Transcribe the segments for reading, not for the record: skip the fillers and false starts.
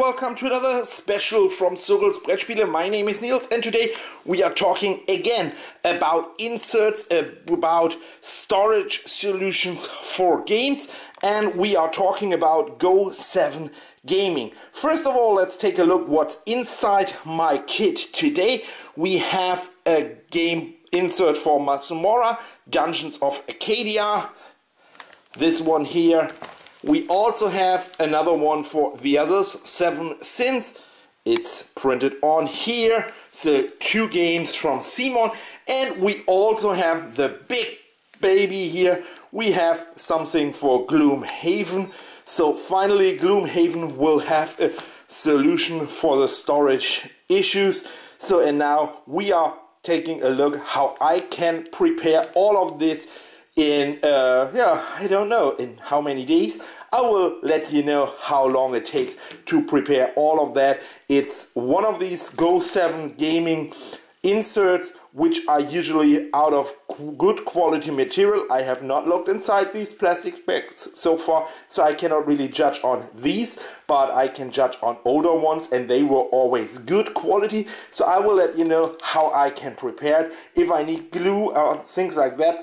welcome to another special from Cyrils Brettspiele. My name is Nils and today we are talking again about inserts, about storage solutions for games, and we are talking about Go7 Gaming. First of all, let's take a look what's inside my kit today. We have a game insert for Masmorra, Dungeons of Acadia. This one here. We also have another one for The Others, 7 Sins. It's printed on here. So 2 games from Simon. And we also have the big baby here. We have something for Gloomhaven. So finally Gloomhaven will have a solution for the storage issues. So and now we are taking a look how I can prepare all of this in, I don't know in how many days. I will let you know how long it takes to prepare all of that. It's one of these Go7 Gaming inserts which are usually out of good quality material. I have not looked inside these plastic bags so far, so I cannot really judge on these, but I can judge on older ones and they were always good quality. So I will let you know how I can prepare it. If I need glue or things like that,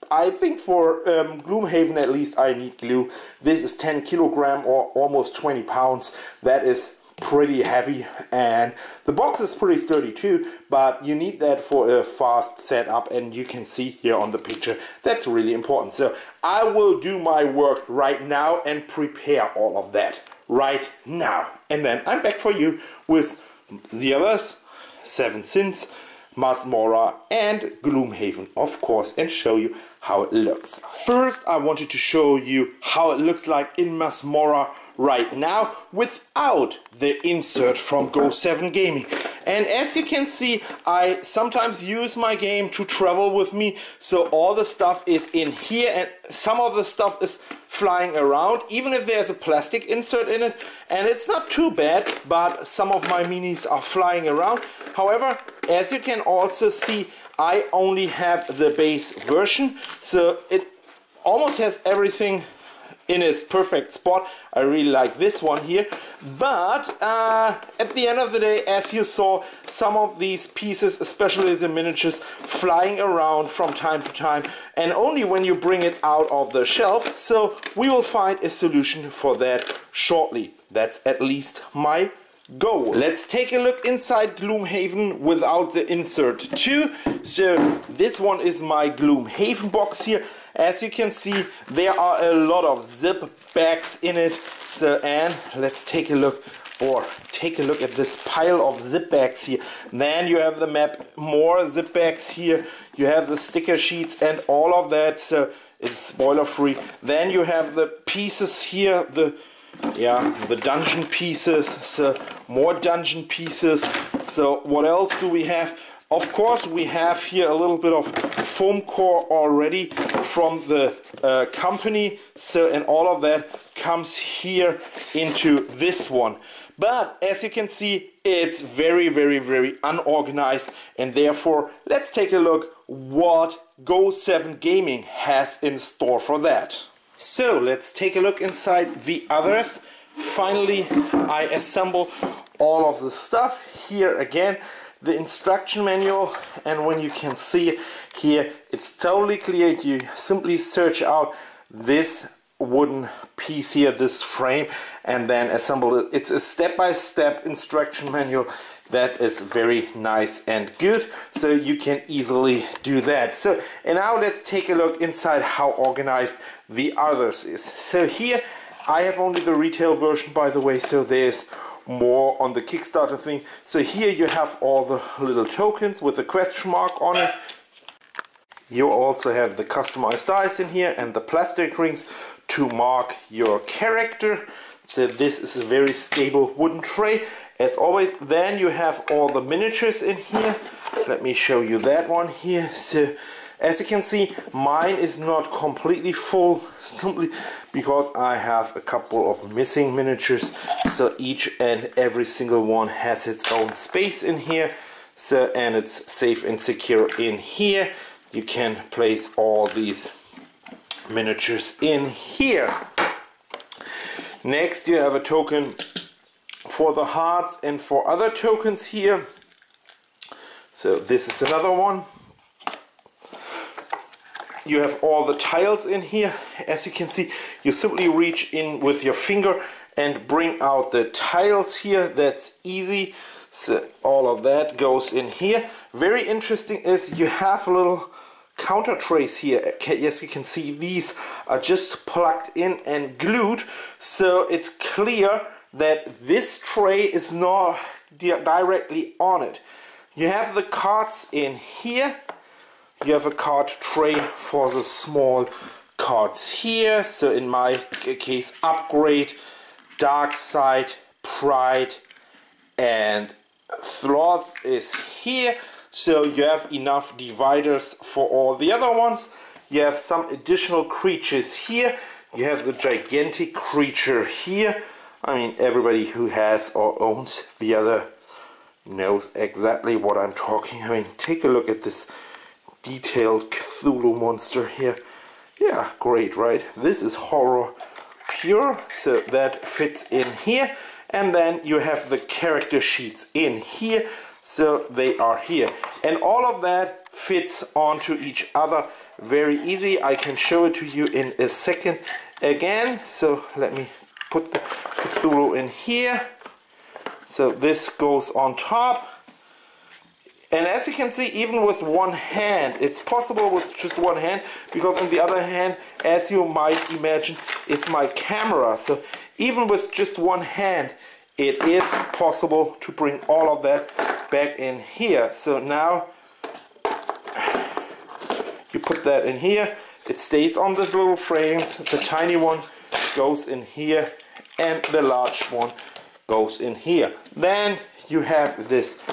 I think for Gloomhaven at least I need glue. This is 10 kilogram or almost 20 pounds. That is pretty heavy, and the box is pretty sturdy too, but you need that for a fast setup, and you can see here on the picture that's really important. So I will do my work right now and prepare all of that right now, and then I'm back for you with The Others, 7 Sins, Masmorra and Gloomhaven, of course, and show you how it looks. First, I wanted to show you how it looks like in Masmorra right now without the insert from Go7 Gaming. And as you can see, I sometimes use my game to travel with me, so all the stuff is in here and some of the stuff is flying around, even if there's a plastic insert in it, and it's not too bad, but some of my minis are flying around. However, as you can also see, I only have the base version, so it almost has everything in its perfect spot. I really like this one here, but at the end of the day, as you saw, some of these pieces, especially the miniatures, flying around from time to time, and only when you bring it out of the shelf. So we will find a solution for that shortly. That's at least my goal. Let's take a look inside Gloomhaven without the insert too. So this one is my Gloomhaven box here. As you can see, there are a lot of zip bags in it. So, and let's take a look, or take a look at this pile of zip bags here. Then you have the map, more zip bags here. You have the sticker sheets and all of that. So it's spoiler free. Then you have the pieces here, the dungeon pieces, so more dungeon pieces. So what else do we have? Of course, we have here a little bit of foam core already from the company. So, and all of that comes here into this one. But as you can see, it's very, very, very unorganized, and therefore let's take a look what Go7 Gaming has in store for that. So let's take a look inside The Others. Finally, I assemble all of the stuff. Here again, the instruction manual, and when you can see it here, it's totally clear. You simply search out this wooden piece here, this frame, and then assemble it. It's a step-by-step instruction manual that is very nice and good, so you can easily do that. So, and now let's take a look inside how organized The Others is. So here I have only the retail version, by the way, so there's more on the Kickstarter thing. So here you have all the little tokens with a question mark on it. You also have the customized dice in here and the plastic rings to mark your character. So this is a very stable wooden tray, as always. Then you have all the miniatures in here. Let me show you that one here. So as you can see, mine is not completely full, simply because I have a couple of missing miniatures. So each and every single one has its own space in here. So, and it's safe and secure in here. You can place all these miniatures in here. Next, you have a token for the hearts and for other tokens here. So this is another one. You have all the tiles in here. As you can see, you simply reach in with your finger and bring out the tiles here. That's easy. So all of that goes in here. Very interesting is you have a little counter trays here. As you can see, these are just plugged in and glued, so it's clear that this tray is not directly on it. You have the cards in here. You have a card tray for the small cards here. So in my case, Upgrade, Dark Side, Pride, and Sloth is here. So you have enough dividers for all the other ones. You have some additional creatures here. You have the gigantic creature here. I mean, everybody who has or owns the other knows exactly what I'm talking. I mean, take a look at this detailed Cthulhu monster here. Yeah, great, right? This is horror pure, so that fits in here. And then you have the character sheets in here, so they are here. And all of that fits onto each other very easy. I can show it to you in a second again. So let me put the Cthulhu in here. So this goes on top. And as you can see, even with one hand, it's possible with just one hand, because on the other hand, as you might imagine, is my camera. So even with just one hand, it is possible to bring all of that back in here. So now you put that in here, it stays on these little frames, the tiny one goes in here, and the large one goes in here. Then you have this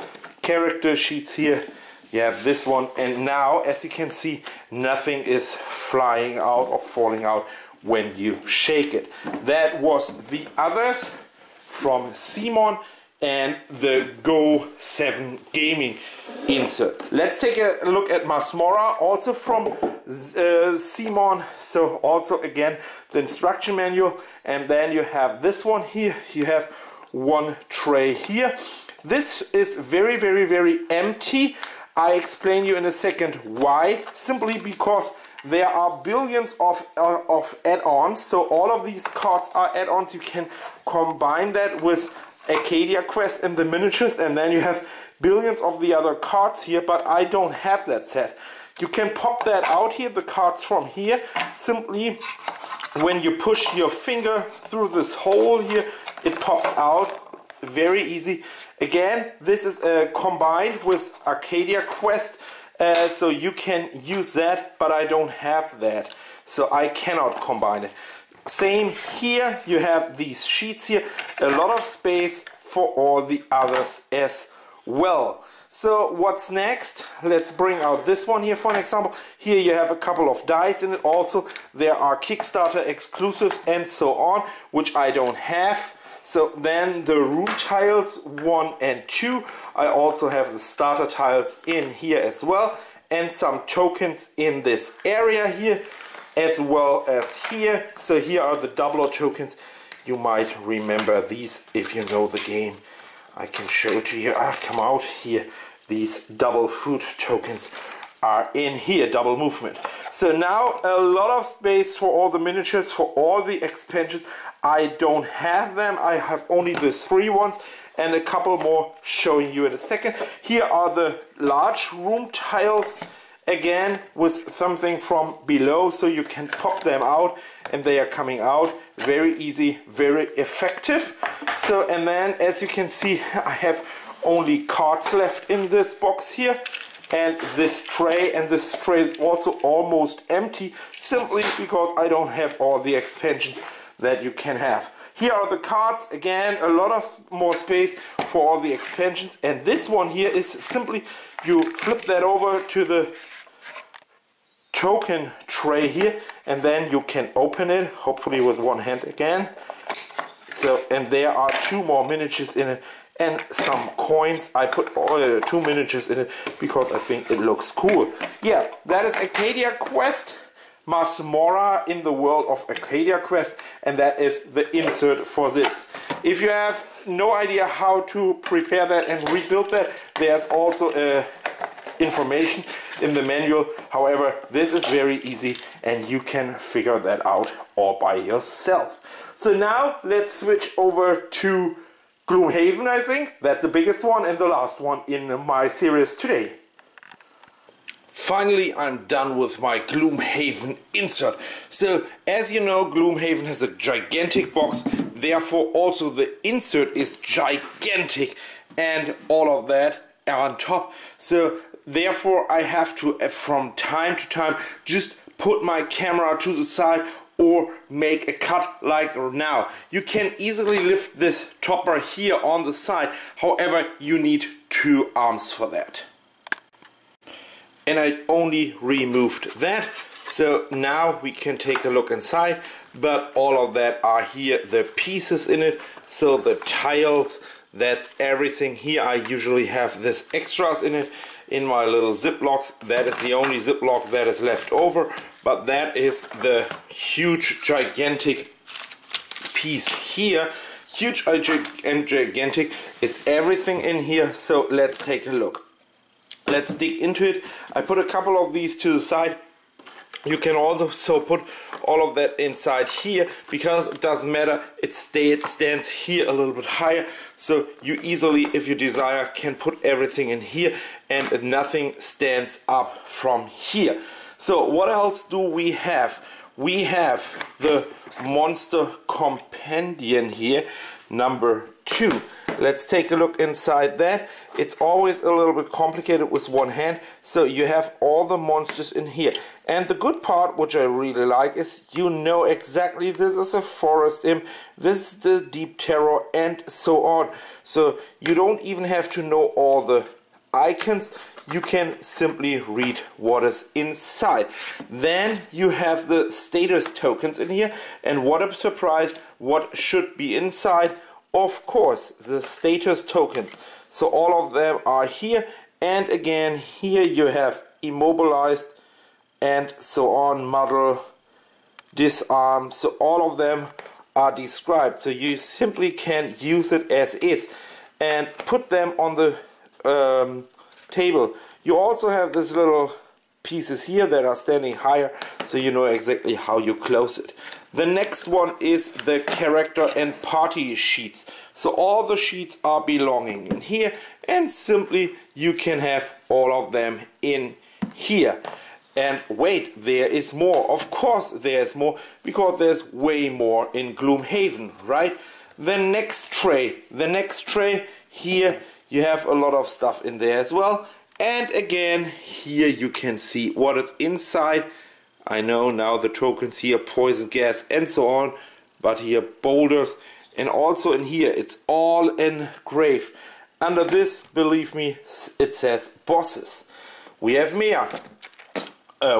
character sheets here, you have this one, and now as you can see, nothing is flying out or falling out when you shake it. That was the others from Simon and the Go7 Gaming insert. Let's take a look at Masmorra, also from Simon. So also again the instruction manual, and then you have this one here. You have one tray here. This is very, very, very empty. I explain you in a second why. Simply because there are billions of add-ons. So all of these cards are add-ons. You can combine that with Arcadia Quest and the miniatures, and then you have billions of the other cards here, but I don't have that set. You can pop that out here, the cards from here. Simply when you push your finger through this hole here, it pops out. Very easy. Again, this is combined with Arcadia Quest, so you can use that, but I don't have that, so I cannot combine it. Same here, you have these sheets here, a lot of space for all the others as well. So what's next? Let's bring out this one here for an example. Here you have a couple of dice in it. Also, there are Kickstarter exclusives and so on, which I don't have. So then the room tiles 1 and 2. I also have the starter tiles in here as well, and some tokens in this area here as well as here. So here are the doubler tokens. You might remember these if you know the game. I can show it to you. Come out here. These double food tokens are in here, double movement. So now a lot of space for all the miniatures, for all the expansions. I don't have them. I have only the 3 ones and a couple more showing you in a second. Here are the large room tiles, again with something from below, so you can pop them out and they are coming out. Very easy, very effective. So, and then as you can see, I have only cards left in this box here, and this tray, and this tray is also almost empty, simply because I don't have all the expansions that you can have. Here are the cards, again a lot of more space for all the expansions, and this one here is simply you flip that over to the token tray here, and then you can open it, hopefully with one hand again. So, and there are 2 more miniatures in it and some coins. I put 2 miniatures in it because I think it looks cool. Yeah, that is Arcadia Quest. Masmorra in the World of Arcadia quest, and that is the insert for this. If you have no idea how to prepare that and rebuild that, there's also information in the manual. However, this is very easy and you can figure that out all by yourself. So now let's switch over to Gloomhaven. I think that's the biggest one and the last one in my series today. Finally, I'm done with my Gloomhaven insert. So, as you know, Gloomhaven has a gigantic box, therefore also the insert is gigantic and all of that on top. So, therefore I have to, from time to time, just put my camera to the side or make a cut like now. You can easily lift this topper here on the side, however you need 2 arms for that. And I only removed that, so now we can take a look inside, but all of that are here, the pieces in it, so the tiles, that's everything. Here I usually have this extras in it, in my little Ziplocs. That is the only Ziploc that is left over, but that is the huge gigantic piece here. Huge and gigantic is everything in here, so let's take a look. Let's dig into it. I put a couple of these to the side. You can also put all of that inside here, because it doesn't matter, it stands here a little bit higher, so you easily, if you desire, can put everything in here and nothing stands up from here. So what else do we have? We have the Monster Companion here, number 2. Let's take a look inside that. It's always a little bit complicated with one hand, so you have all the monsters in here. And the good part, which I really like, is you know exactly this is a forest imp, this is the deep terror, and so on. So you don't even have to know all the icons, you can simply read what is inside. Then you have the status tokens in here, and what a surprise, what should be inside? Of course, the status tokens. So all of them are here, and again here you have immobilized and so on, muddle, disarm, so all of them are described. So you simply can use it as is and put them on the table. You also have these little pieces here that are standing higher, so you know exactly how you close it. The next one is the character and party sheets. So all the sheets are belonging in here, and simply you can have all of them in here. And wait, there is more. Of course there's more, because there's way more in Gloomhaven, right? The next tray here, you have a lot of stuff in there as well. And again, here you can see what is inside. I know now the tokens here, poison gas and so on, but here boulders, and also in here it's all engraved. Under this, believe me, it says bosses. We have mehr.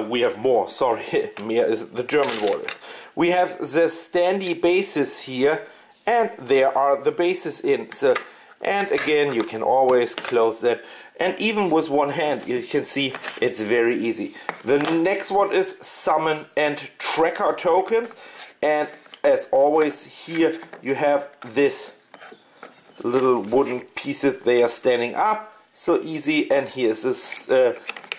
We have more, sorry, mehr is the German word. We have the standy bases here, and there are the bases in. So, and again, you can always close that. And even with one hand, you can see it's very easy. The next one is summon and tracker tokens. And as always, here you have this little wooden pieces. They are standing up, so easy. And here's this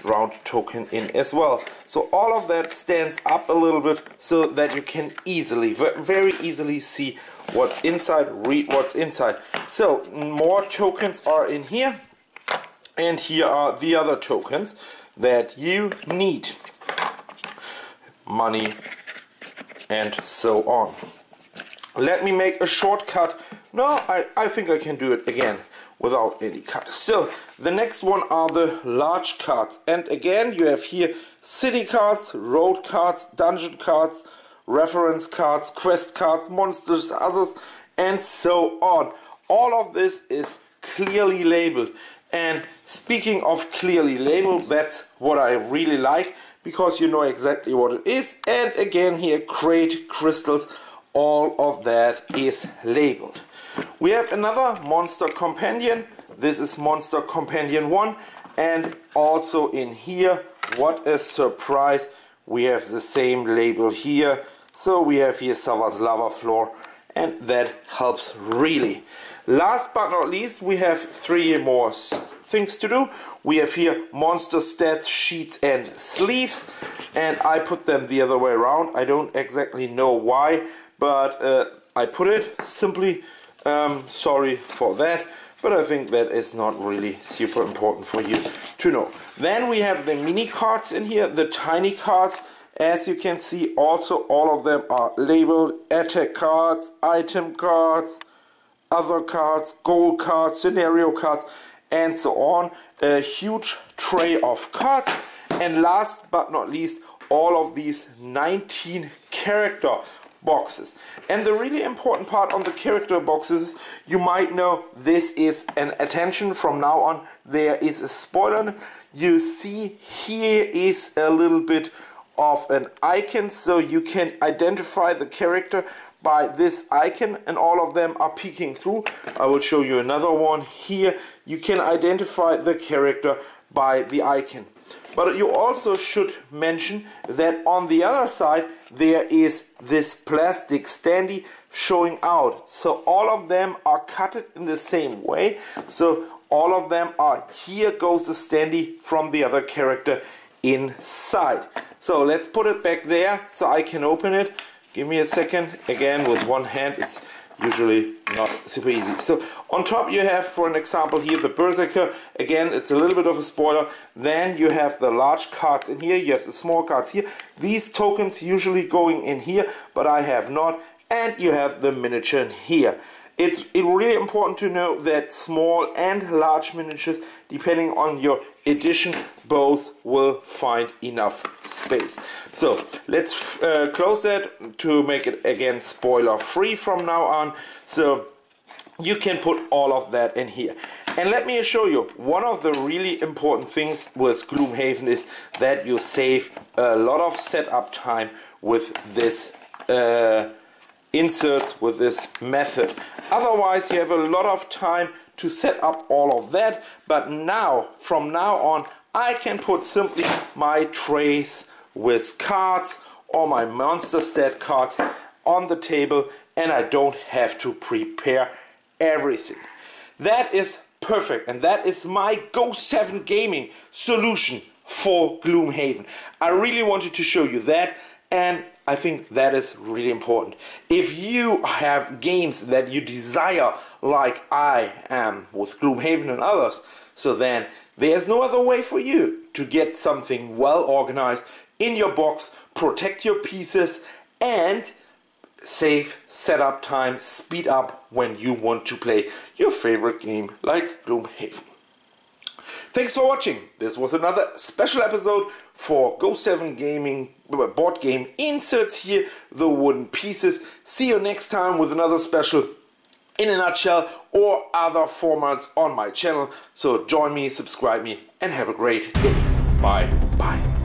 round token in as well. So all of that stands up a little bit, so that you can easily, very easily see what's inside, read what's inside. So more tokens are in here. And here are the other tokens that you need. Money and so on. Let me make a shortcut. No, I think I can do it again without any cut. So the next one are the large cards. And again, you have here city cards, road cards, dungeon cards, reference cards, quest cards, monsters, others, and so on. All of this is clearly labeled. And speaking of clearly labeled, that's what I really like, because you know exactly what it is. And again here, crate, crystals, all of that is labeled. We have another Monster Companion. This is Monster Companion 1. And also in here, what a surprise, we have the same label here. So we have here Sava's Lava Floor, and that helps really. Last but not least, we have 3 more things to do. We have here monster stats, sheets and sleeves, and I put them the other way around. I don't exactly know why, but I put it simply. Sorry for that, but I think that is not really super important for you to know. Then we have the mini cards in here, the tiny cards. As you can see, also all of them are labeled attack cards, item cards, other cards, goal cards, scenario cards, and so on. A huge tray of cards. And last but not least, all of these 19 character boxes. And the really important part on the character boxes, you might know this is an attention from now on. There is a spoiler. You see here is a little bit of an icon, so you can identify the character by this icon, and all of them are peeking through. I will show you another one here. You can identify the character by the icon. But you also should mention that on the other side there is this plastic standee showing out. So all of them are cut in the same way. So all of them are, here goes the standee from the other character inside. So let's put it back there so I can open it. Give me a second. Again, with one hand it's usually not super easy. So on top you have, for an example here, the Berserker. Again, it's a little bit of a spoiler. Then you have the large cards in here. You have the small cards here. These tokens usually going in here, but I have not. And you have the miniature in here. It's really important to know that small and large miniatures, depending on your edition, both will find enough space. So let's close that to make it again spoiler free from now on. So you can put all of that in here. And let me show you, one of the really important things with Gloomhaven is that you save a lot of setup time with this inserts, with this method. Otherwise you have a lot of time to set up all of that, but now, from now on, I can put simply my trays with cards or my monster stat cards on the table, and I don't have to prepare everything. That is perfect, and that is my Go7 Gaming solution for Gloomhaven. I really wanted to show you that, and I think that is really important. If you have games that you desire, like I am with Gloomhaven and others, so then there's no other way for you to get something well organized in your box, protect your pieces, and save setup time, speed up when you want to play your favorite game like Gloomhaven. Thanks for watching. This was another special episode for Go7 Gaming board game inserts here, the wooden pieces. See you next time with another special in a nutshell or other formats on my channel. So join me, subscribe me, and have a great day. Bye. Bye.